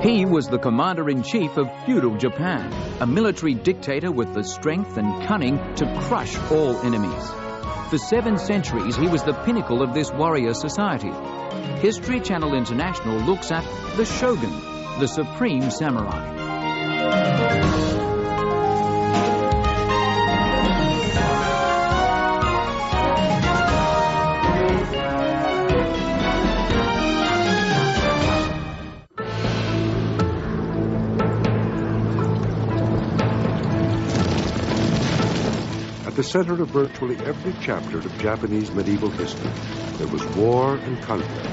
He was the commander-in-chief of feudal Japan, a military dictator with the strength and cunning to crush all enemies. For 7 centuries, he was the pinnacle of this warrior society. History Channel International looks at the Shogun, the supreme samurai. At the center of virtually every chapter of Japanese medieval history, there was war and conflict.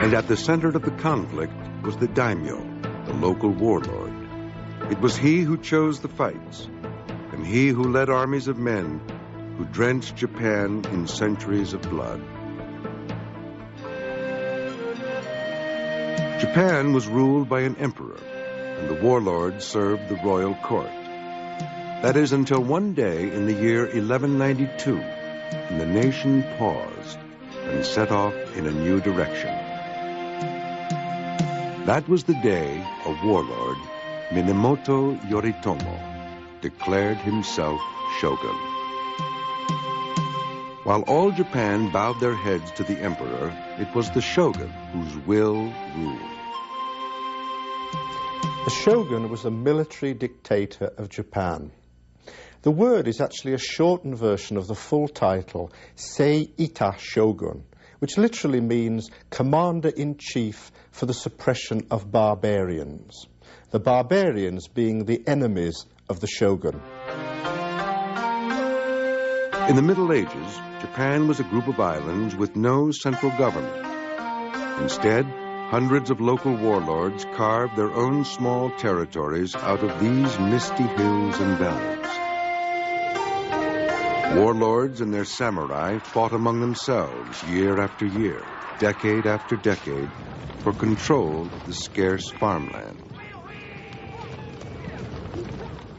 And at the center of the conflict was the daimyo, the local warlord. It was he who chose the fights, and he who led armies of men who drenched Japan in centuries of blood. Japan was ruled by an emperor, and the warlord served the royal court. That is until one day in the year 1192, when the nation paused and set off in a new direction. That was the day a warlord, Minamoto Yoritomo, declared himself shogun. While all Japan bowed their heads to the emperor, it was the shogun whose will ruled. The shogun was the military dictator of Japan. The word is actually a shortened version of the full title, Seita Shogun, which literally means commander-in-chief for the suppression of barbarians. The barbarians being the enemies of the shogun. In the Middle Ages, Japan was a group of islands with no central government. Instead, hundreds of local warlords carved their own small territories out of these misty hills and valleys. Warlords and their samurai fought among themselves year after year, decade after decade, for control of the scarce farmland.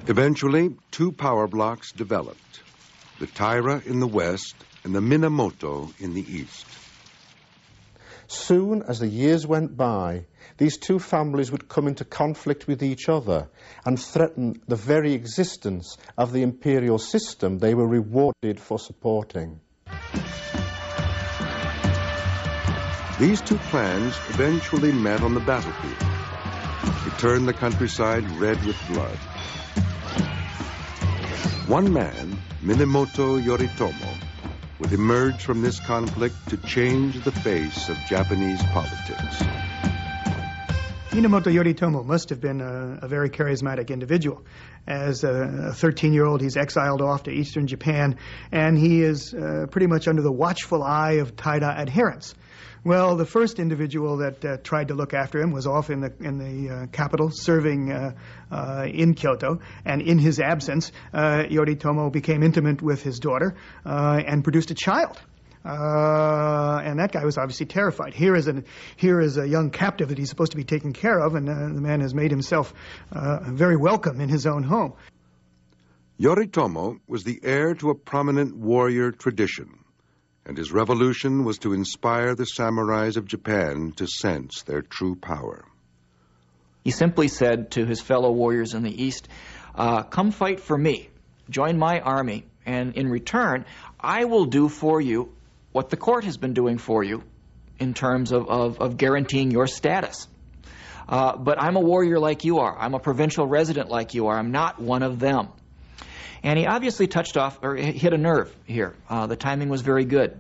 Eventually, 2 power blocks developed, the Taira in the west and the Minamoto in the east. Soon as the years went by, these 2 families would come into conflict with each other and threaten the very existence of the imperial system they were rewarded for supporting. These 2 clans eventually met on the battlefield. It turned the countryside red with blood. One man, Minamoto Yoritomo, would emerge from this conflict to change the face of Japanese politics. Minamoto Yoritomo must have been a very charismatic individual. As a 13-year-old, he's exiled off to eastern Japan, and he is pretty much under the watchful eye of Taira adherents. Well, the first individual that tried to look after him was off in the capital, serving in Kyoto, and in his absence, Yoritomo became intimate with his daughter and produced a child. And that guy was obviously terrified. Here is a young captive that he's supposed to be taking care of, and the man has made himself very welcome in his own home. Yoritomo was the heir to a prominent warrior tradition, and his revolution was to inspire the samurais of Japan to sense their true power. He simply said to his fellow warriors in the East, come fight for me, join my army, and in return, I will do for you what the court has been doing for you in terms of guaranteeing your status. But I'm a warrior like you are. I'm a provincial resident like you are. I'm not one of them. And he obviously touched off, or hit a nerve here. The timing was very good.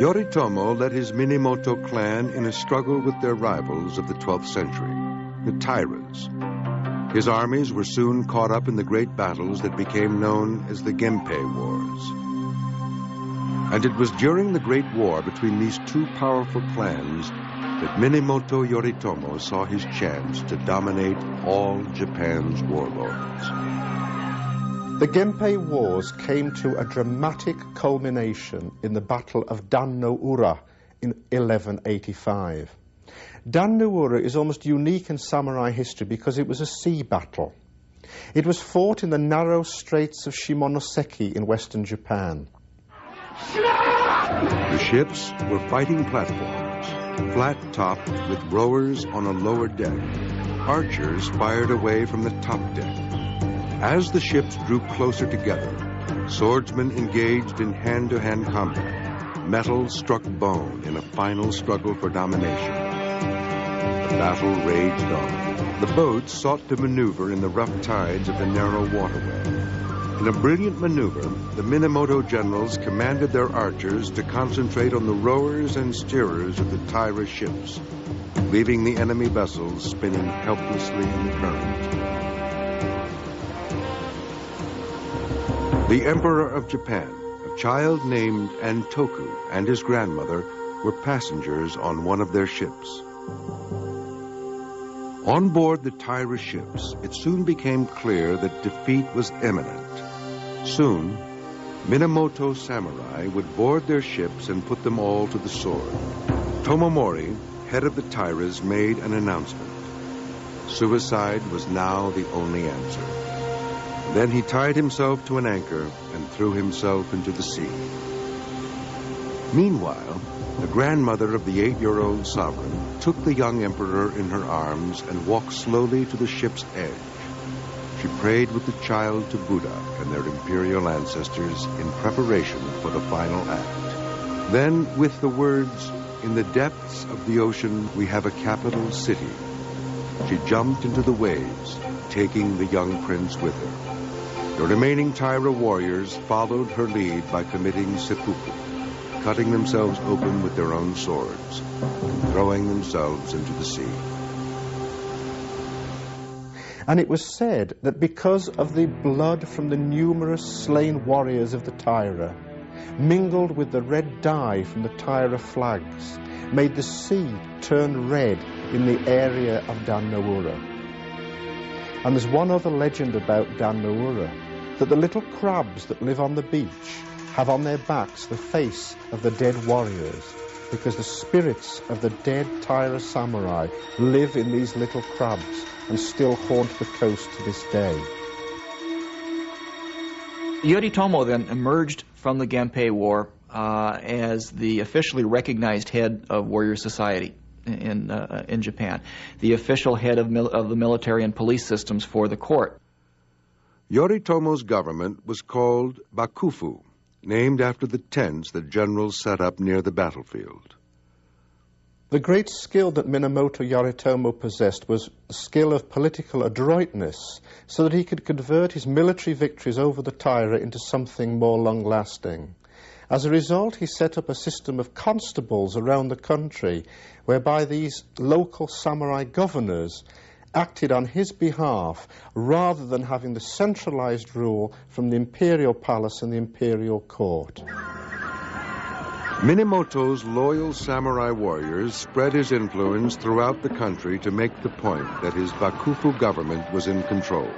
Yoritomo led his Minamoto clan in a struggle with their rivals of the 12th century, the Tairas. His armies were soon caught up in the great battles that became known as the Genpei Wars. And it was during the Great War between these 2 powerful clans that Minamoto Yoritomo saw his chance to dominate all Japan's warlords. The Genpei Wars came to a dramatic culmination in the Battle of Dan no Ura in 1185. Dan no Ura is almost unique in samurai history because it was a sea battle. It was fought in the narrow straits of Shimonoseki in western Japan. The ships were fighting platforms, flat-topped with rowers on a lower deck. Archers fired away from the top deck. As the ships drew closer together, swordsmen engaged in hand-to-hand combat. Metal struck bone in a final struggle for domination. The battle raged on. The boats sought to maneuver in the rough tides of the narrow waterway. In a brilliant maneuver, the Minamoto generals commanded their archers to concentrate on the rowers and steerers of the Taira ships, leaving the enemy vessels spinning helplessly in the current. The Emperor of Japan, a child named Antoku, and his grandmother were passengers on one of their ships. On board the Taira ships, it soon became clear that defeat was imminent. Soon, Minamoto samurai would board their ships and put them all to the sword. Tomomori, head of the Tairas, made an announcement. Suicide was now the only answer. Then he tied himself to an anchor and threw himself into the sea. Meanwhile, the grandmother of the 8-year-old sovereign took the young emperor in her arms and walked slowly to the ship's edge. She prayed with the child to Buddha and their imperial ancestors in preparation for the final act. Then, with the words, "In the depths of the ocean, we have a capital city," she jumped into the waves, taking the young prince with her. The remaining Taira warriors followed her lead by committing seppuku, cutting themselves open with their own swords and throwing themselves into the sea. And it was said that because of the blood from the numerous slain warriors of the Taira, mingled with the red dye from the Taira flags, made the sea turn red in the area of Dan Noura. And there's one other legend about Dan Noura, that the little crabs that live on the beach have on their backs the face of the dead warriors, because the spirits of the dead Taira samurai live in these little crabs and still haunt the coast to this day. Yoritomo then emerged from the Genpei War as the officially recognized head of warrior society in Japan, the official head of the military and police systems for the court. Yoritomo's government was called Bakufu, named after the tents that generals set up near the battlefield. The great skill that Minamoto Yoritomo possessed was the skill of political adroitness, so that he could convert his military victories over the Taira into something more long-lasting. As a result, he set up a system of constables around the country, whereby these local samurai governors acted on his behalf rather than having the centralized rule from the imperial palace and the imperial court. Minamoto's loyal samurai warriors spread his influence throughout the country to make the point that his Bakufu government was in control.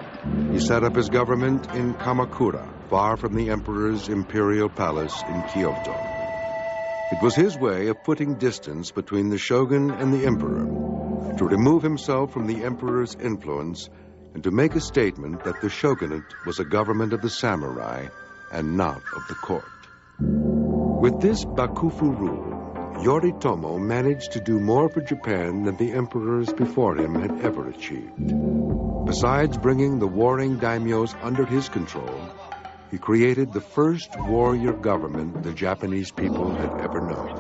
He set up his government in Kamakura, far from the emperor's imperial palace in Kyoto. It was his way of putting distance between the shogun and the emperor, to remove himself from the emperor's influence and to make a statement that the shogunate was a government of the samurai and not of the court. With this Bakufu rule, Yoritomo managed to do more for Japan than the emperors before him had ever achieved. Besides bringing the warring daimyos under his control, he created the first warrior government the Japanese people had ever known.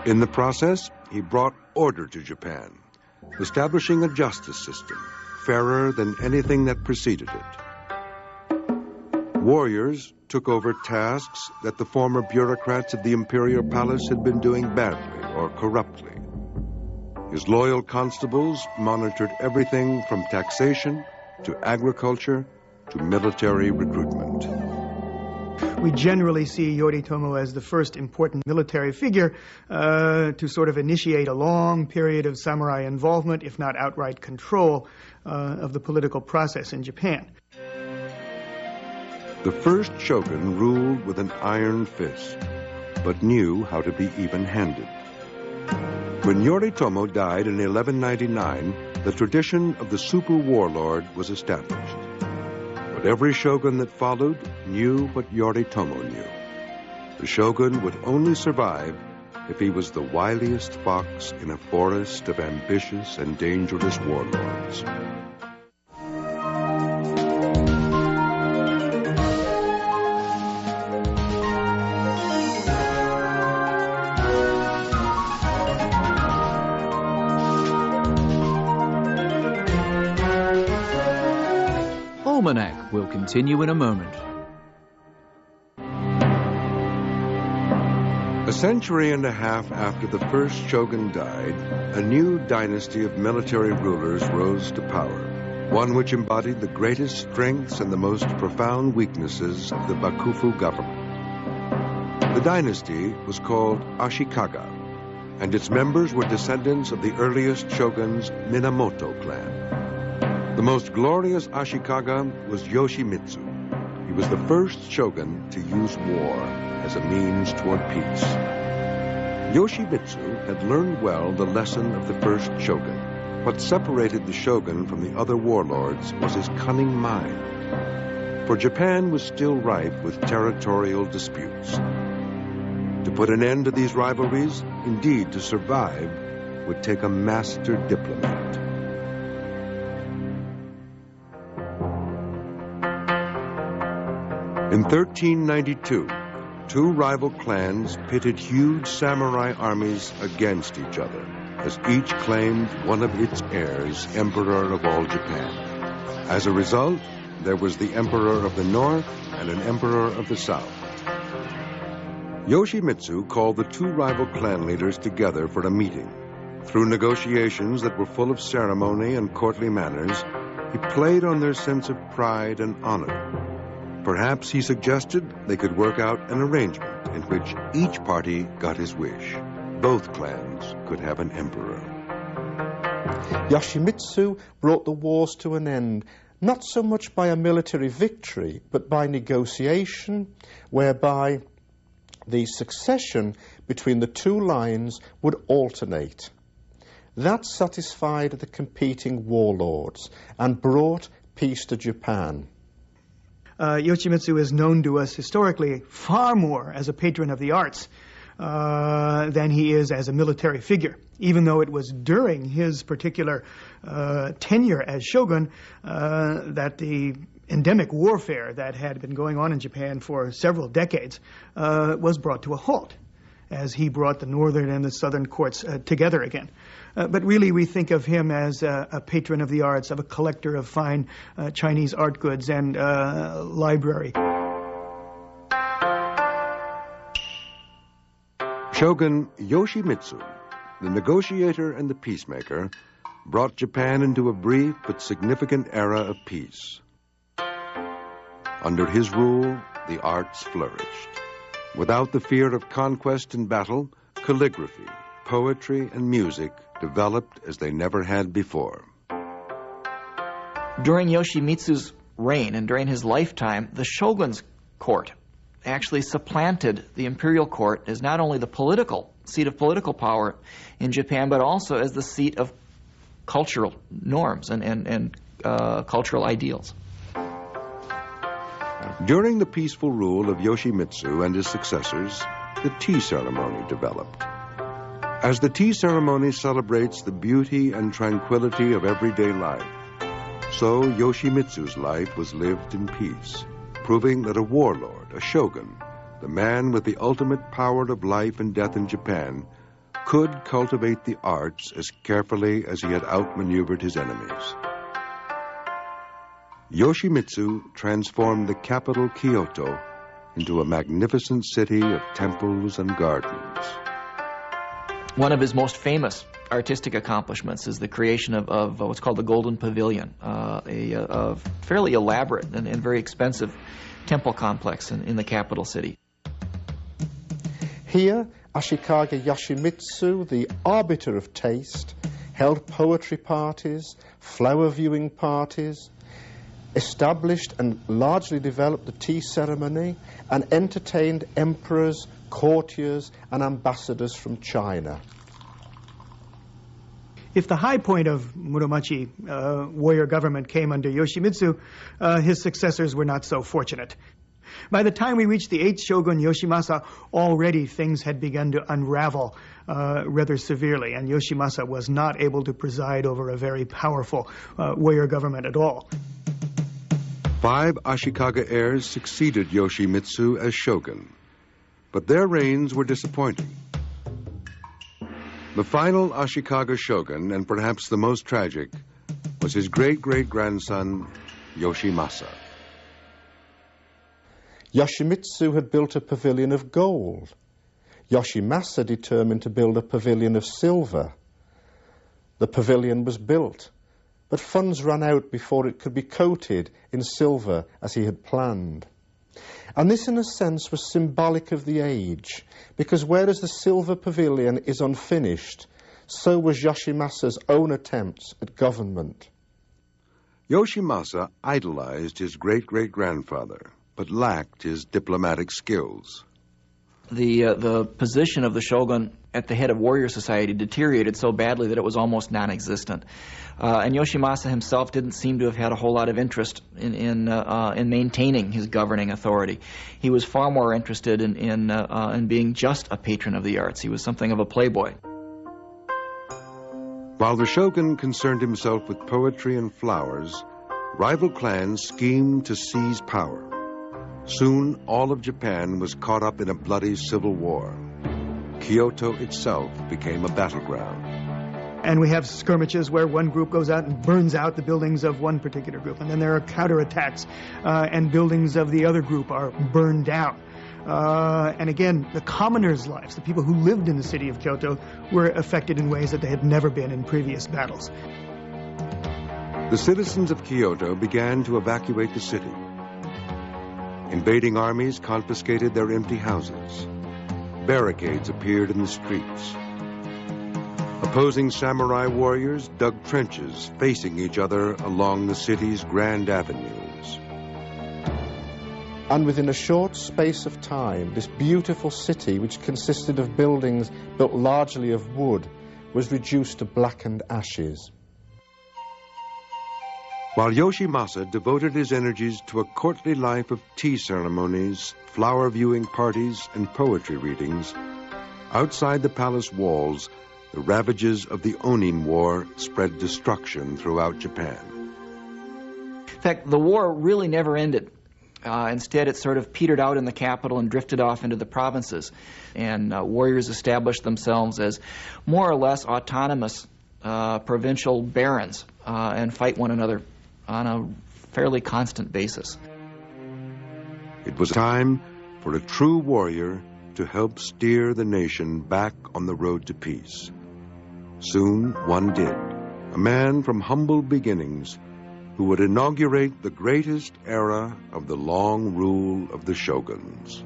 In the process, he brought order to Japan, establishing a justice system fairer than anything that preceded it. Warriors took over tasks that the former bureaucrats of the imperial palace had been doing badly or corruptly. His loyal constables monitored everything from taxation to agriculture to military recruitment. We generally see Yoritomo as the first important military figure to sort of initiate a long period of samurai involvement, if not outright control, of the political process in Japan. The first shogun ruled with an iron fist, but knew how to be even-handed. When Yoritomo died in 1199, the tradition of the super warlord was established. But every shogun that followed knew what Yoritomo knew. The shogun would only survive if he was the wiliest fox in a forest of ambitious and dangerous warlords. Almanac will continue in a moment. A century and a half after the first shogun died, a new dynasty of military rulers rose to power, one which embodied the greatest strengths and the most profound weaknesses of the Bakufu government. The dynasty was called Ashikaga, and its members were descendants of the earliest shogun's Minamoto clan. The most glorious Ashikaga was Yoshimitsu. He was the first shogun to use war as a means toward peace. Yoshimitsu had learned well the lesson of the first shogun. What separated the shogun from the other warlords was his cunning mind. For Japan was still rife with territorial disputes. To put an end to these rivalries, indeed to survive, would take a master diplomat. In 1392, two rival clans pitted huge samurai armies against each other, as each claimed one of its heirs emperor of all Japan. As a result, there was the emperor of the north and an emperor of the south. Yoshimitsu called the two rival clan leaders together for a meeting. Through negotiations that were full of ceremony and courtly manners, he played on their sense of pride and honor. Perhaps, he suggested, they could work out an arrangement in which each party got his wish. Both clans could have an emperor. Yoshimitsu brought the wars to an end, not so much by a military victory, but by negotiation, whereby the succession between the two lines would alternate. That satisfied the competing warlords and brought peace to Japan. Yoshimitsu is known to us historically far more as a patron of the arts than he is as a military figure, even though it was during his particular tenure as shogun that the endemic warfare that had been going on in Japan for several decades was brought to a halt, as he brought the northern and the southern courts together again. But really, we think of him as a patron of the arts, of a collector of fine Chinese art goods and library. Shogun Yoshimitsu, the negotiator and the peacemaker, brought Japan into a brief but significant era of peace. Under his rule, the arts flourished. Without the fear of conquest and battle, calligraphy, poetry, and music developed as they never had before. During Yoshimitsu's reign and during his lifetime, the shogun's court actually supplanted the imperial court as not only the political seat of political power in Japan, but also as the seat of cultural norms and cultural ideals. During the peaceful rule of Yoshimitsu and his successors, the tea ceremony developed. As the tea ceremony celebrates the beauty and tranquility of everyday life, so Yoshimitsu's life was lived in peace, proving that a warlord, a shogun, the man with the ultimate power of life and death in Japan, could cultivate the arts as carefully as he had outmaneuvered his enemies. Yoshimitsu transformed the capital Kyoto into a magnificent city of temples and gardens. One of his most famous artistic accomplishments is the creation of what's called the Golden Pavilion, a fairly elaborate and very expensive temple complex in the capital city. Here, Ashikaga Yoshimitsu, the arbiter of taste, held poetry parties, flower viewing parties, established and largely developed the tea ceremony, and entertained emperors, courtiers, and ambassadors from China. If the high point of Muromachi warrior government came under Yoshimitsu, his successors were not so fortunate. By the time we reached the 8th shogun, Yoshimasa, already things had begun to unravel rather severely, and Yoshimasa was not able to preside over a very powerful warrior government at all. 5 Ashikaga heirs succeeded Yoshimitsu as shogun, but their reigns were disappointing. The final Ashikaga shogun, and perhaps the most tragic, was his great-great-grandson, Yoshimasa. Yoshimitsu had built a pavilion of gold. Yoshimasa determined to build a pavilion of silver. The pavilion was built, but funds ran out before it could be coated in silver as he had planned. And this, in a sense, was symbolic of the age, because whereas the silver pavilion is unfinished, so was Yoshimasa's own attempts at government. Yoshimasa idolized his great-great-grandfather, but lacked his diplomatic skills. The position of the shogun at the head of warrior society deteriorated so badly that it was almost non-existent. And Yoshimasa himself didn't seem to have had a whole lot of interest in maintaining his governing authority. He was far more interested in being just a patron of the arts. He was something of a playboy. While the shogun concerned himself with poetry and flowers, rival clans schemed to seize power. Soon, all of Japan was caught up in a bloody civil war. Kyoto itself became a battleground. And we have skirmishes where one group goes out and burns out the buildings of one particular group. And then there are counterattacks, and buildings of the other group are burned down. And again, the commoners' lives, the people who lived in the city of Kyoto, were affected in ways that they had never been in previous battles. The citizens of Kyoto began to evacuate the city. Invading armies confiscated their empty houses. Barricades appeared in the streets. Opposing samurai warriors dug trenches facing each other along the city's grand avenues. And within a short space of time, this beautiful city, which consisted of buildings built largely of wood, was reduced to blackened ashes. While Yoshimasa devoted his energies to a courtly life of tea ceremonies, flower viewing parties, and poetry readings, outside the palace walls, the ravages of the Onin War spread destruction throughout Japan. In fact, the war really never ended. Instead, it sort of petered out in the capital and drifted off into the provinces. And warriors established themselves as more or less autonomous provincial barons and fight one another on a fairly constant basis. It was time for a true warrior to help steer the nation back on the road to peace. Soon, one did. A man from humble beginnings who would inaugurate the greatest era of the long rule of the shoguns.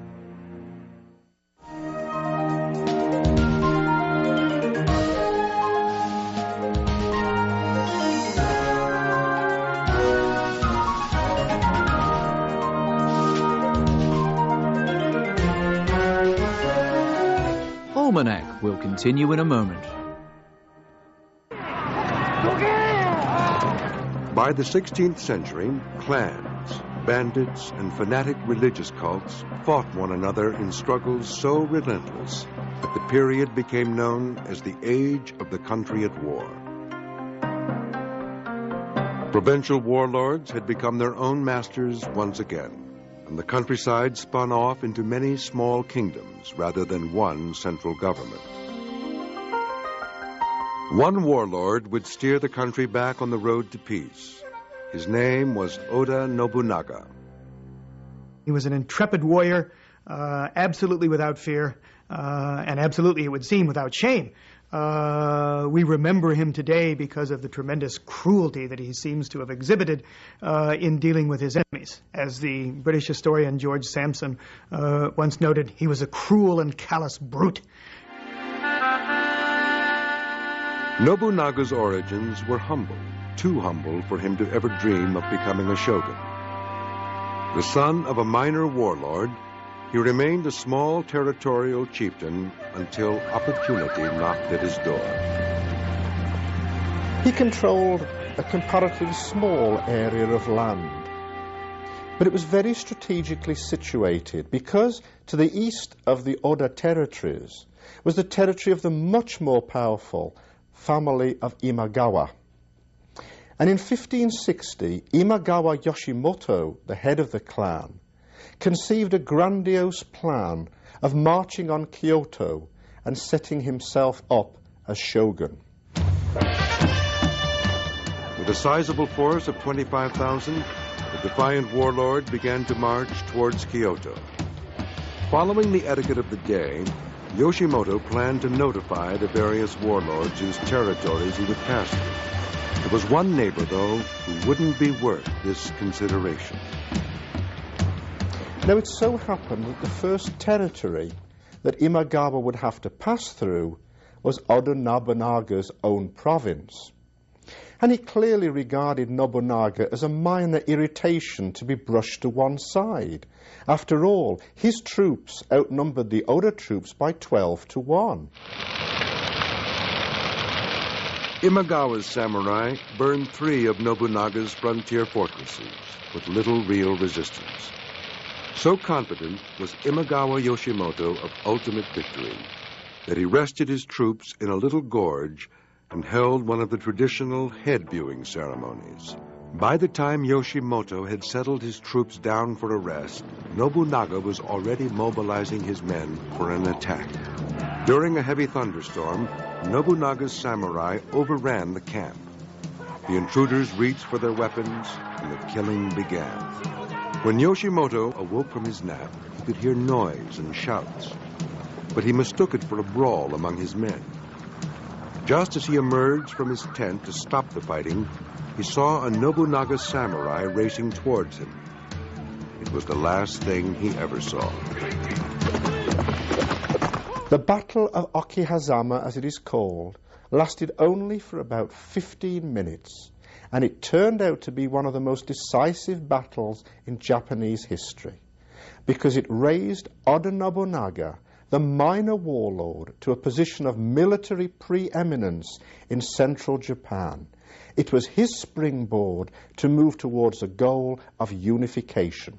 Almanac will continue in a moment. By the 16th century, clans, bandits, and fanatic religious cults fought one another in struggles so relentless that the period became known as the Age of the Country at War. Provincial warlords had become their own masters once again, and the countryside spun off into many small kingdoms rather than one central government. One warlord would steer the country back on the road to peace. His name was Oda Nobunaga. He was an intrepid warrior, absolutely without fear, and absolutely, it would seem, without shame. We remember him today because of the tremendous cruelty that he seems to have exhibited in dealing with his enemies. As the British historian George Sampson once noted, he was a cruel and callous brute. Nobunaga's origins were humble, too humble for him to ever dream of becoming a shogun. The son of a minor warlord, he remained a small territorial chieftain until opportunity knocked at his door. He controlled a comparatively small area of land. But it was very strategically situated because to the east of the Oda territories was the territory of the much more powerful family of Imagawa. And in 1560, Imagawa Yoshimoto, the head of the clan, conceived a grandiose plan of marching on Kyoto and setting himself up as shogun. With a sizable force of 25,000, the defiant warlord began to march towards Kyoto. Following the etiquette of the day, Yoshimoto planned to notify the various warlords whose territories he would pass through. There was one neighbor, though, who wouldn't be worth this consideration. Now, it so happened that the first territory that Imagawa would have to pass through was Oda Nobunaga's own province. And he clearly regarded Nobunaga as a minor irritation to be brushed to one side. After all, his troops outnumbered the Oda troops by 12-1. Imagawa's samurai burned 3 of Nobunaga's frontier fortresses with little real resistance. So confident was Imagawa Yoshimoto of ultimate victory that he rested his troops in a little gorge and held one of the traditional head-viewing ceremonies. By the time Yoshimoto had settled his troops down for a rest, Nobunaga was already mobilizing his men for an attack. During a heavy thunderstorm, Nobunaga's samurai overran the camp. The intruders reached for their weapons, and the killing began. When Yoshimoto awoke from his nap, he could hear noise and shouts, but he mistook it for a brawl among his men. Just as he emerged from his tent to stop the fighting, he saw a Nobunaga samurai racing towards him. It was the last thing he ever saw. The Battle of Okihazama, as it is called, lasted only for about 15 minutes, and it turned out to be one of the most decisive battles in Japanese history, because it raised Oda Nobunaga, the minor warlord, to a position of military preeminence in central Japan. It was his springboard to move towards a goal of unification.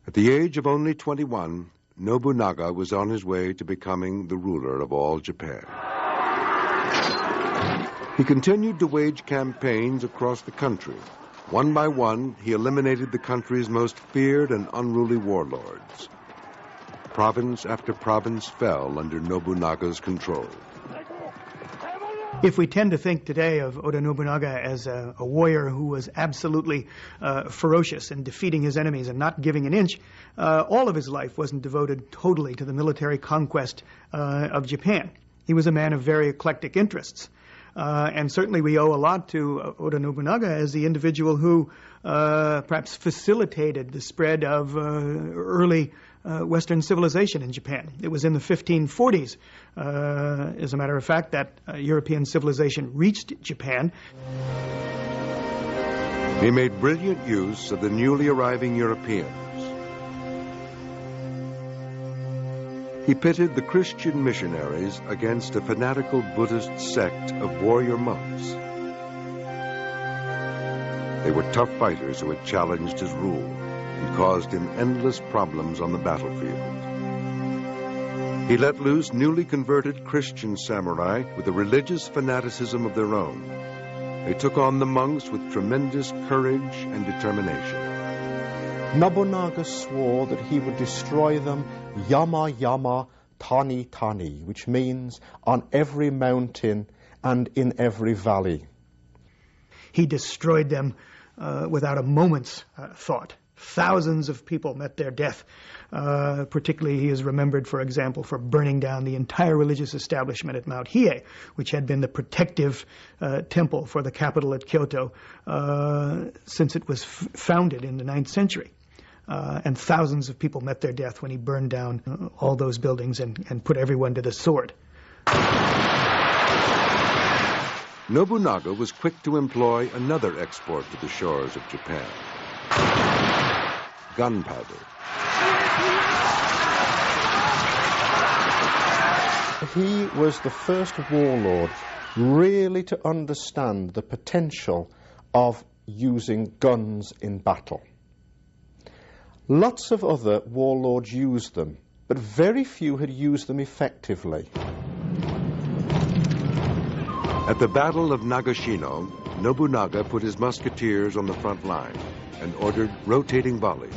At the age of only 21, Nobunaga was on his way to becoming the ruler of all Japan. He continued to wage campaigns across the country. One by one, he eliminated the country's most feared and unruly warlords. Province after province fell under Nobunaga's control. If we tend to think today of Oda Nobunaga as a warrior who was absolutely ferocious in defeating his enemies and not giving an inch, all of his life wasn't devoted totally to the military conquest of Japan. He was a man of very eclectic interests. And certainly we owe a lot to Oda Nobunaga as the individual who perhaps facilitated the spread of early Western civilization in Japan. It was in the 1540s, as a matter of fact, that European civilization reached Japan. He made brilliant use of the newly arriving Europeans. He pitted the Christian missionaries against a fanatical Buddhist sect of warrior monks. They were tough fighters who had challenged his rule and caused him endless problems on the battlefield. He let loose newly converted Christian samurai with a religious fanaticism of their own. They took on the monks with tremendous courage and determination. Nobunaga swore that he would destroy them yama yama, tani tani, which means on every mountain and in every valley. He destroyed them without a moment's thought. Thousands of people met their death. Particularly, he is remembered, for example, for burning down the entire religious establishment at Mount Hiei, which had been the protective temple for the capital at Kyoto since it was founded in the 9th century. And thousands of people met their death when he burned down all those buildings and put everyone to the sword. Nobunaga was quick to employ another export to the shores of Japan: gunpowder. He was the first warlord really to understand the potential of using guns in battle. Lots of other warlords used them, but very few had used them effectively. At the Battle of Nagashino, Nobunaga put his musketeers on the front line and ordered rotating volleys.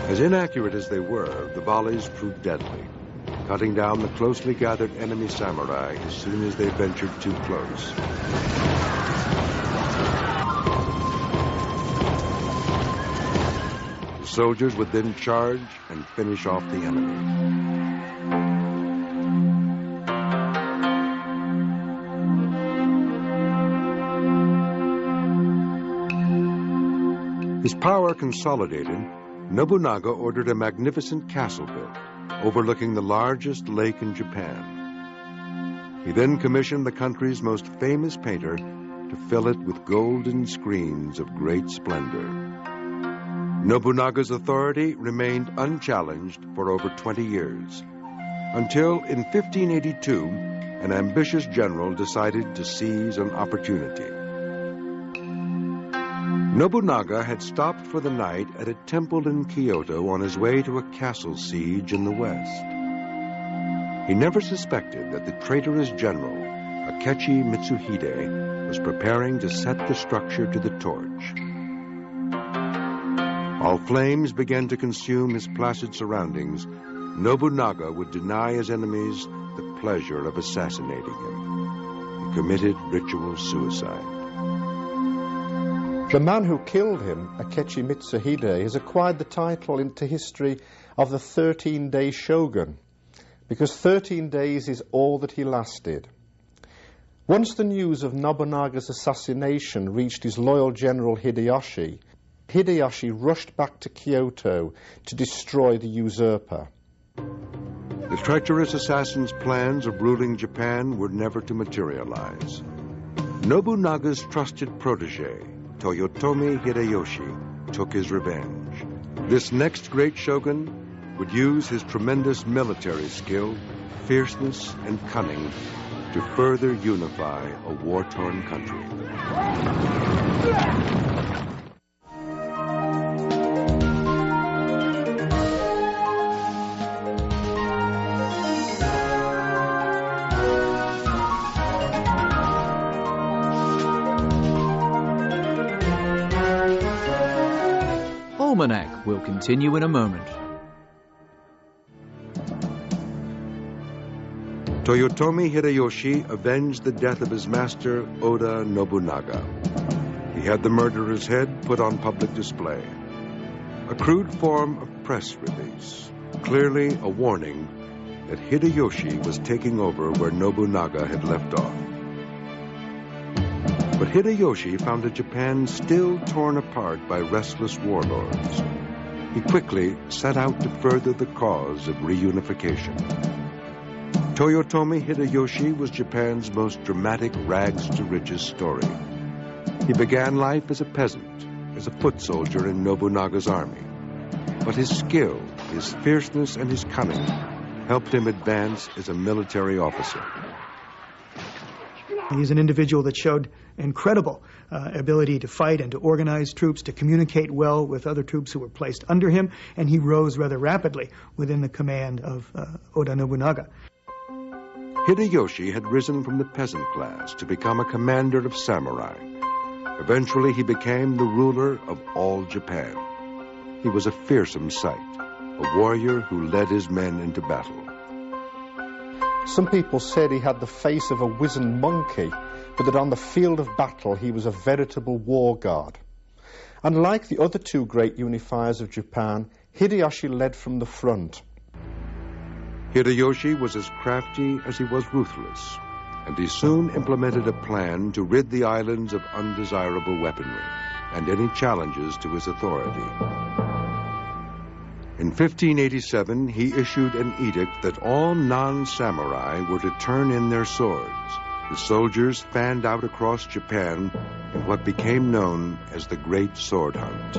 As inaccurate as they were, the volleys proved deadly, cutting down the closely gathered enemy samurai as soon as they ventured too close. The soldiers would then charge and finish off the enemy. His power consolidated, Nobunaga ordered a magnificent castle built, overlooking the largest lake in Japan. He then commissioned the country's most famous painter to fill it with golden screens of great splendor. Nobunaga's authority remained unchallenged for over 20 years, until in 1582, an ambitious general decided to seize an opportunity. Nobunaga had stopped for the night at a temple in Kyoto on his way to a castle siege in the west. He never suspected that the traitorous general, Akechi Mitsuhide, was preparing to set the structure to the torch. While flames began to consume his placid surroundings, Nobunaga would deny his enemies the pleasure of assassinating him. He committed ritual suicide. The man who killed him, Akechi Mitsuhide, has acquired the title into history of the 13-day Shogun, because 13 days is all that he lasted. Once the news of Nobunaga's assassination reached his loyal general Hideyoshi, Hideyoshi rushed back to Kyoto to destroy the usurper. The treacherous assassin's plans of ruling Japan were never to materialize. Nobunaga's trusted protege, Toyotomi Hideyoshi, took his revenge. This next great shogun would use his tremendous military skill, fierceness, and cunning to further unify a war-torn country. Almanac will continue in a moment. Toyotomi Hideyoshi avenged the death of his master, Oda Nobunaga. He had the murderer's head put on public display. A crude form of press release, clearly a warning that Hideyoshi was taking over where Nobunaga had left off. But Hideyoshi found a Japan still torn apart by restless warlords. He quickly set out to further the cause of reunification. Toyotomi Hideyoshi was Japan's most dramatic rags-to-riches story. He began life as a peasant, as a foot soldier in Nobunaga's army. But his skill, his fierceness, and his cunning helped him advance as a military officer. He's an individual that showed incredible ability to fight and to organize troops, to communicate well with other troops who were placed under him, and he rose rather rapidly within the command of Oda Nobunaga. Hideyoshi had risen from the peasant class to become a commander of samurai. Eventually, he became the ruler of all Japan. He was a fearsome sight, a warrior who led his men into battle. Some people said he had the face of a wizened monkey, but that on the field of battle he was a veritable war god. And like the other two great unifiers of Japan, Hideyoshi led from the front. Hideyoshi was as crafty as he was ruthless, and he soon implemented a plan to rid the islands of undesirable weaponry and any challenges to his authority. In 1587, he issued an edict that all non-samurai were to turn in their swords. The soldiers fanned out across Japan in what became known as the Great Sword Hunt.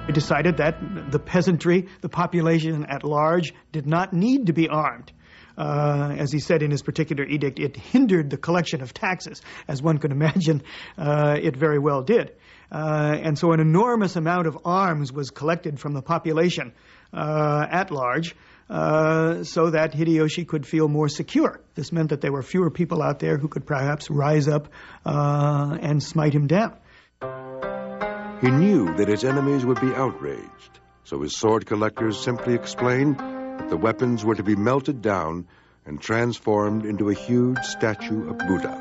He decided that the peasantry, the population at large, did not need to be armed. As he said in his particular edict, it hindered the collection of taxes, as one could imagine it very well did. And so an enormous amount of arms was collected from the population at large, so that Hideyoshi could feel more secure. This meant that there were fewer people out there who could perhaps rise up and smite him down. He knew that his enemies would be outraged, so his sword collectors simply explained that the weapons were to be melted down and transformed into a huge statue of Buddha.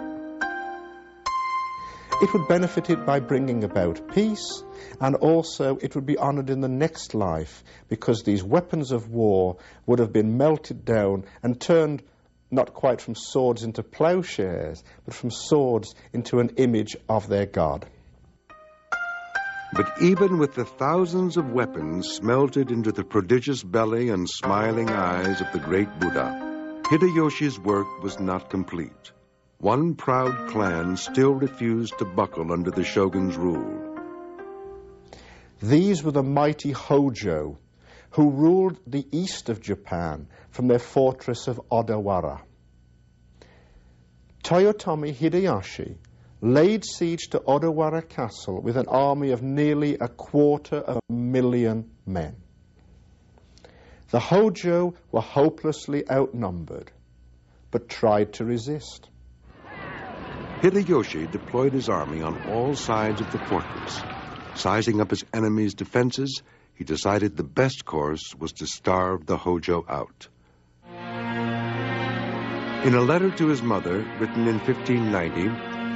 It would benefit it by bringing about peace, and also it would be honored in the next life, because these weapons of war would have been melted down and turned not quite from swords into plowshares, but from swords into an image of their god. But even with the thousands of weapons smelted into the prodigious belly and smiling eyes of the great Buddha, Hideyoshi's work was not complete. One proud clan still refused to buckle under the shogun's rule. These were the mighty Hojo, who ruled the east of Japan from their fortress of Odawara. Toyotomi Hideyoshi laid siege to Odawara Castle with an army of nearly 250,000 men. The Hojo were hopelessly outnumbered, but tried to resist. Hideyoshi deployed his army on all sides of the fortress. Sizing up his enemy's defenses, he decided the best course was to starve the Hojo out. In a letter to his mother, written in 1590,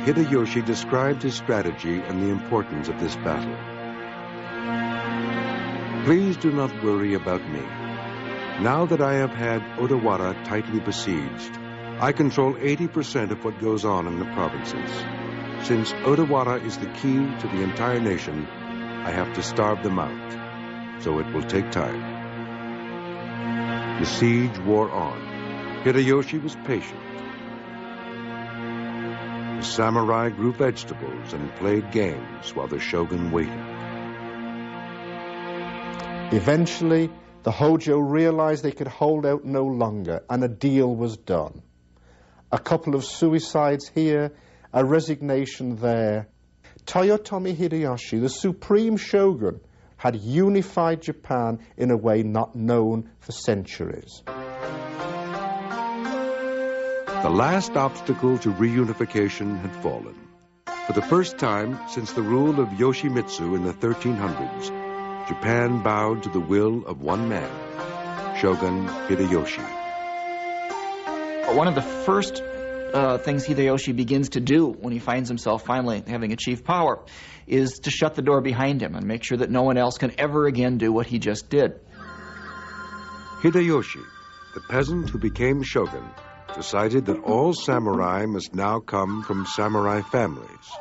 Hideyoshi described his strategy and the importance of this battle. Please do not worry about me. Now that I have had Odawara tightly besieged, I control 80% of what goes on in the provinces. Since Odawara is the key to the entire nation, I have to starve them out, so it will take time. The siege wore on. Hideyoshi was patient. The samurai grew vegetables and played games while the shogun waited. Eventually, the Hojo realized they could hold out no longer, and a deal was done. A couple of suicides here, a resignation there. Toyotomi Hideyoshi, the supreme shogun, had unified Japan in a way not known for centuries. The last obstacle to reunification had fallen. For the first time since the rule of Yoshimitsu in the 1300s, Japan bowed to the will of one man, Shogun Hideyoshi. One of the first things Hideyoshi begins to do when he finds himself finally having achieved power is to shut the door behind him and make sure that no one else can ever again do what he just did. Hideyoshi, the peasant who became shogun, decided that all samurai must now come from samurai families.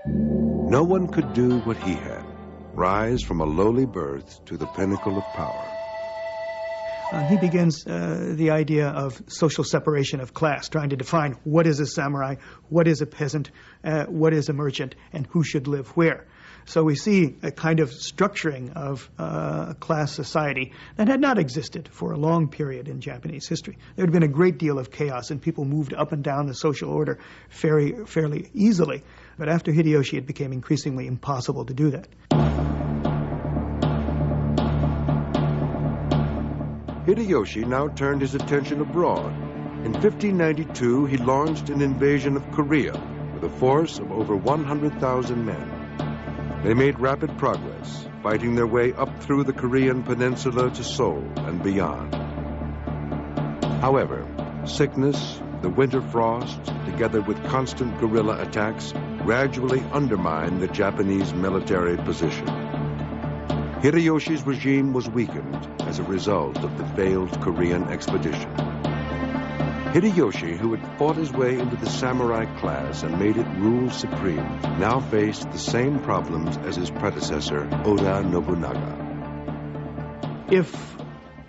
No one could do what he had, rise from a lowly birth to the pinnacle of power. He begins the idea of social separation of class, trying to define what is a samurai, what is a peasant, what is a merchant, and who should live where. So we see a kind of structuring of a class society that had not existed for a long period in Japanese history. There had been a great deal of chaos, and people moved up and down the social order fairly easily. But after Hideyoshi, it became increasingly impossible to do that. Hideyoshi now turned his attention abroad. In 1592, he launched an invasion of Korea with a force of over 100,000 men. They made rapid progress, fighting their way up through the Korean peninsula to Seoul and beyond. However, sickness, the winter frost, together with constant guerrilla attacks, gradually undermined the Japanese military position. Hideyoshi's regime was weakened as a result of the failed Korean expedition. Hideyoshi, who had fought his way into the samurai class and made it rule supreme, now faced the same problems as his predecessor, Oda Nobunaga. If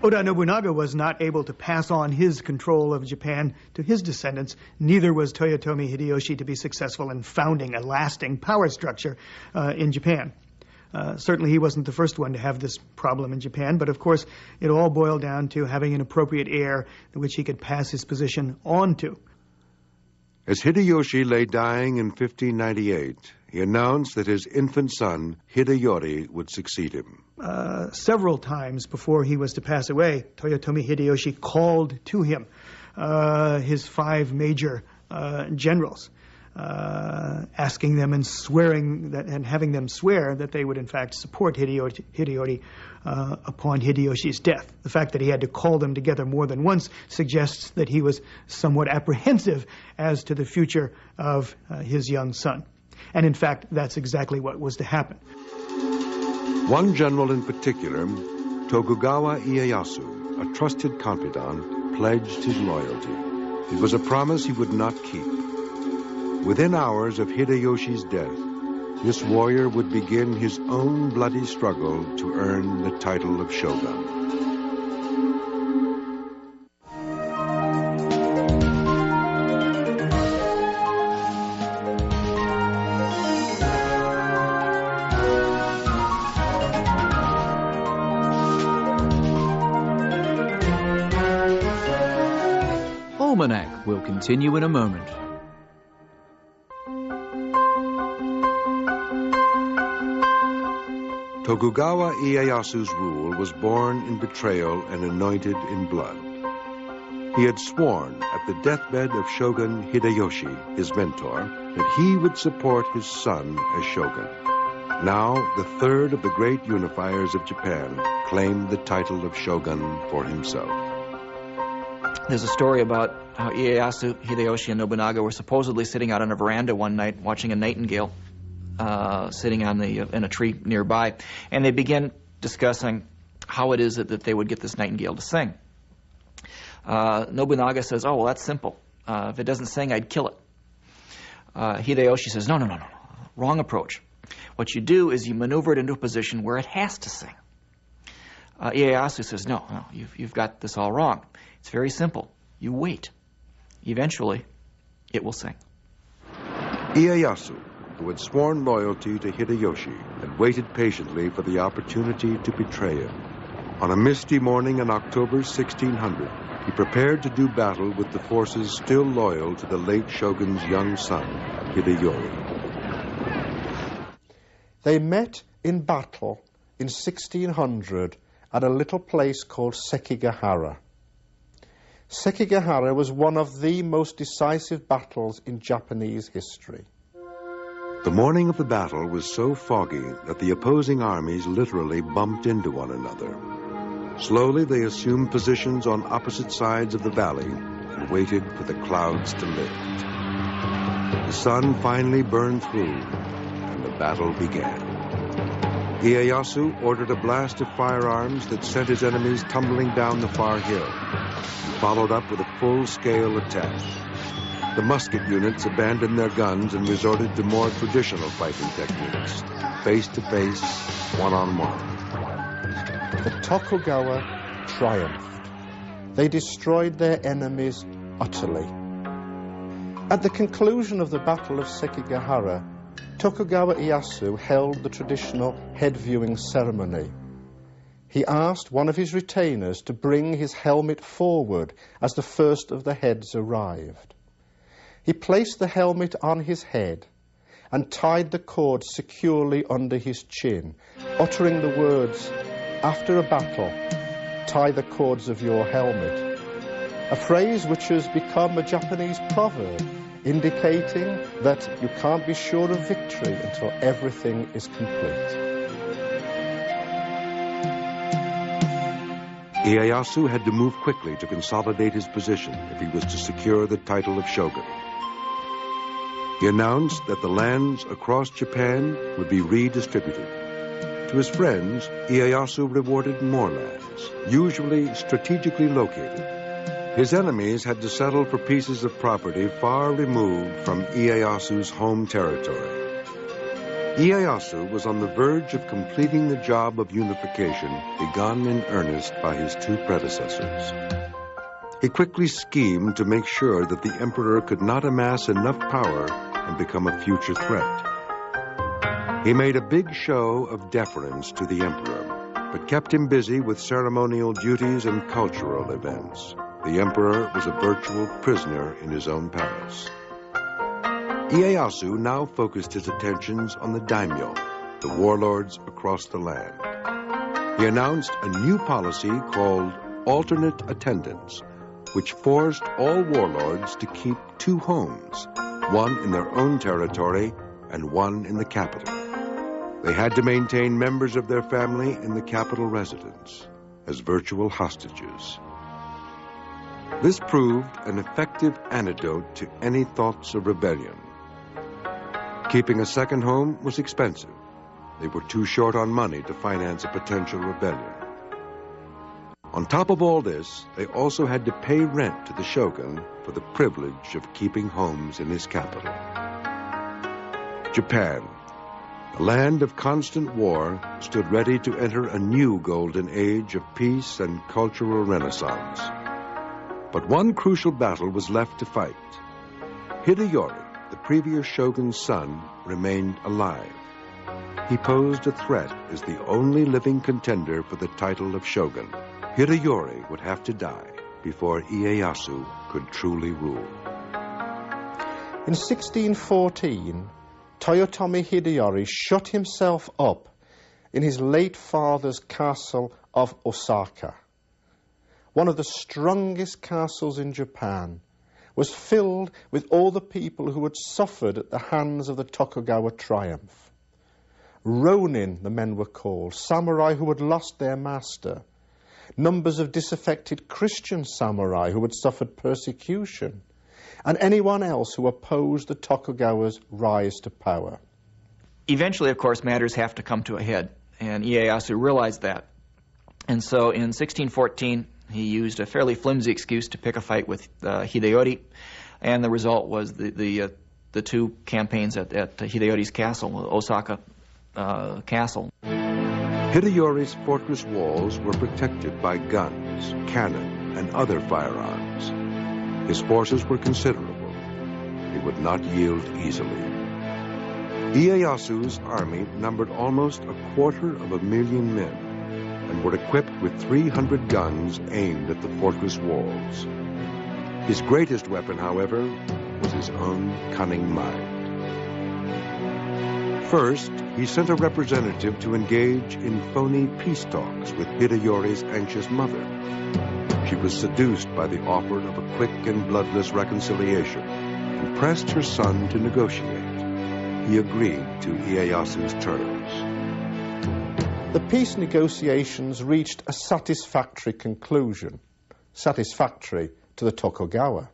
Oda Nobunaga was not able to pass on his control of Japan to his descendants, neither was Toyotomi Hideyoshi to be successful in founding a lasting power structure in Japan. Certainly he wasn't the first one to have this problem in Japan, but of course it all boiled down to having an appropriate heir which he could pass his position on to. As Hideyoshi lay dying in 1598, he announced that his infant son, Hideyori, would succeed him. Several times before he was to pass away, Toyotomi Hideyoshi called to him his 5 major generals, asking them and swearing that, and having them swear that they would in fact support Hideyori upon Hideyoshi's death. The fact that he had to call them together more than once suggests that he was somewhat apprehensive as to the future of his young son. And in fact, that's exactly what was to happen. One general in particular, Tokugawa Ieyasu, a trusted confidant, pledged his loyalty. It was a promise he would not keep. Within hours of Hideyoshi's death, this warrior would begin his own bloody struggle to earn the title of Shogun. Almanac will continue in a moment. Tokugawa Ieyasu's rule was born in betrayal and anointed in blood. He had sworn at the deathbed of Shogun Hideyoshi, his mentor, that he would support his son as shogun. Now, the third of the great unifiers of Japan claimed the title of shogun for himself. There's a story about how Ieyasu, Hideyoshi, and Nobunaga were supposedly sitting out on a veranda one night watching a nightingale sitting on in a tree nearby, and they began discussing how it is that they would get this nightingale to sing. Nobunaga says, "Oh, well, that's simple. If it doesn't sing, I'd kill it." Hideyoshi says, No, wrong approach. What you do is you maneuver it into a position where it has to sing. Ieyasu says, no, you've got this all wrong. It's very simple. You wait. Eventually, it will sing. Ieyasu, who had sworn loyalty to Hideyoshi, had waited patiently for the opportunity to betray him. On a misty morning in October 1600, he prepared to do battle with the forces still loyal to the late shogun's young son, Hideyori. They met in battle in 1600 at a little place called Sekigahara. Sekigahara was one of the most decisive battles in Japanese history. The morning of the battle was so foggy that the opposing armies literally bumped into one another. Slowly they assumed positions on opposite sides of the valley and waited for the clouds to lift. The sun finally burned through, and the battle began. Ieyasu ordered a blast of firearms that sent his enemies tumbling down the far hill. He followed up with a full-scale attack. The musket units abandoned their guns and resorted to more traditional fighting techniques, face-to-face, one-on-one. The Tokugawa triumphed. They destroyed their enemies utterly. At the conclusion of the Battle of Sekigahara, Tokugawa Ieyasu held the traditional head-viewing ceremony. He asked one of his retainers to bring his helmet forward as the first of the heads arrived. He placed the helmet on his head and tied the cord securely under his chin, uttering the words, "After a battle, tie the cords of your helmet," a phrase which has become a Japanese proverb, indicating that you can't be sure of victory until everything is complete. Ieyasu had to move quickly to consolidate his position if he was to secure the title of shogun. He announced that the lands across Japan would be redistributed. To his friends, Ieyasu rewarded more lands, usually strategically located. His enemies had to settle for pieces of property far removed from Ieyasu's home territory. Ieyasu was on the verge of completing the job of unification begun in earnest by his two predecessors. He quickly schemed to make sure that the emperor could not amass enough power and become a future threat. He made a big show of deference to the emperor, but kept him busy with ceremonial duties and cultural events. The emperor was a virtual prisoner in his own palace. Ieyasu now focused his attentions on the daimyo, the warlords across the land. He announced a new policy called alternate attendance, which forced all warlords to keep two homes, one in their own territory and one in the capital. They had to maintain members of their family in the capital residence as virtual hostages. This proved an effective antidote to any thoughts of rebellion. Keeping a second home was expensive. They were too short on money to finance a potential rebellion. On top of all this, they also had to pay rent to the shogun for the privilege of keeping homes in his capital. Japan, the land of constant war, stood ready to enter a new golden age of peace and cultural renaissance. But one crucial battle was left to fight. Hideyori, the previous shogun's son, remained alive. He posed a threat as the only living contender for the title of shogun. Hideyori would have to die before Ieyasu could truly rule. In 1614, Toyotomi Hideyori shut himself up in his late father's castle of Osaka. One of the strongest castles in Japan, was filled with all the people who had suffered at the hands of the Tokugawa triumph. Ronin, the men were called, samurai who had lost their master, numbers of disaffected Christian samurai who had suffered persecution, and anyone else who opposed the Tokugawa's rise to power. Eventually, of course, matters have to come to a head, and Ieyasu realized that. And so in 1614, he used a fairly flimsy excuse to pick a fight with Hideyori, and the result was the two campaigns at Hideyori's castle, Osaka Castle. Hideyori's fortress walls were protected by guns, cannon, and other firearms. His forces were considerable. He would not yield easily. Ieyasu's army numbered almost 250,000 men and were equipped with 300 guns aimed at the fortress walls. His greatest weapon, however, was his own cunning mind. First, he sent a representative to engage in phony peace talks with Hideyori's anxious mother. She was seduced by the offer of a quick and bloodless reconciliation and pressed her son to negotiate. He agreed to Ieyasu's terms. The peace negotiations reached a satisfactory conclusion, satisfactory to the Tokugawa,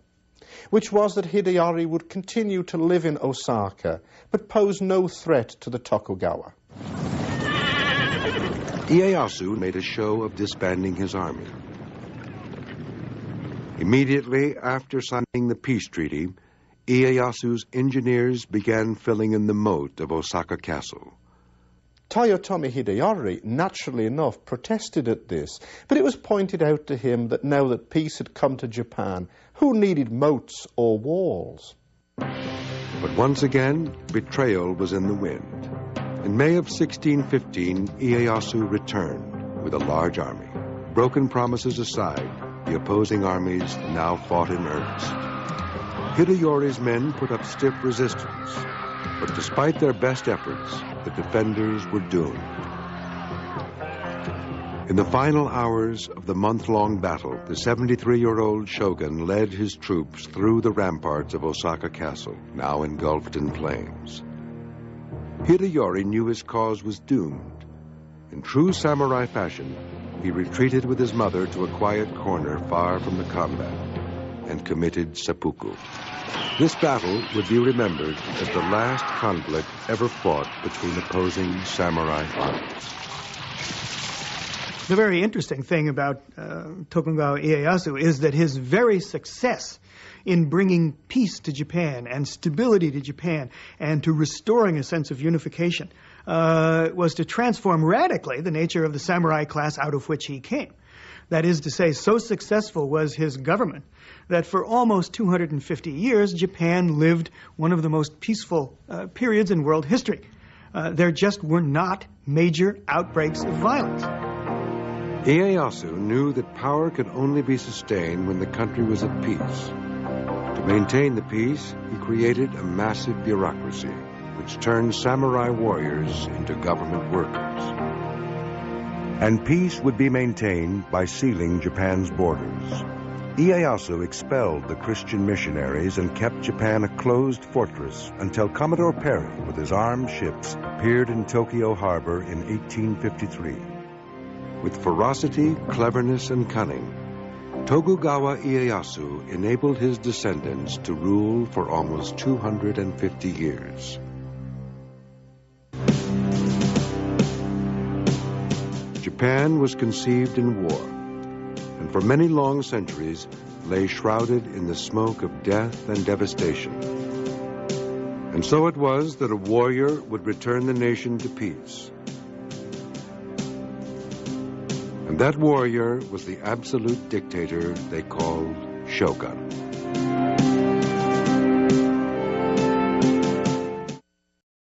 which was that Hideyori would continue to live in Osaka, but pose no threat to the Tokugawa. Ieyasu made a show of disbanding his army. Immediately after signing the peace treaty, Ieyasu's engineers began filling in the moat of Osaka Castle. Toyotomi Hideyori, naturally enough, protested at this, but it was pointed out to him that now that peace had come to Japan, who needed moats or walls? But once again, betrayal was in the wind. In May of 1615, Ieyasu returned with a large army. Broken promises aside, the opposing armies now fought in earnest. Hideyori's men put up stiff resistance, but despite their best efforts, the defenders were doomed. In the final hours of the month-long battle, the 73-year-old shogun led his troops through the ramparts of Osaka Castle, now engulfed in flames. Hideyori knew his cause was doomed. In true samurai fashion, he retreated with his mother to a quiet corner far from the combat and committed seppuku. This battle would be remembered as the last conflict ever fought between opposing samurai armies. The very interesting thing about Tokugawa Ieyasu is that his very success in bringing peace to Japan and stability to Japan and to restoring a sense of unification was to transform radically the nature of the samurai class out of which he came. That is to say, so successful was his government that for almost 250 years, Japan lived one of the most peaceful periods in world history. There just were not major outbreaks of violence. Ieyasu knew that power could only be sustained when the country was at peace. To To maintain the peace, he created a massive bureaucracy, which turned samurai warriors into government workers. And peace would be maintained by sealing Japan's borders. Ieyasu expelled the Christian missionaries and kept Japan a closed fortress until Commodore Perry, with his armed ships, appeared in Tokyo Harbor in 1853. With ferocity, cleverness, and cunning, Tokugawa Ieyasu enabled his descendants to rule for almost 250 years. Japan was conceived in war, and for many long centuries lay shrouded in the smoke of death and devastation. And so it was that a warrior would return the nation to peace. And that warrior was the absolute dictator they called Shogun.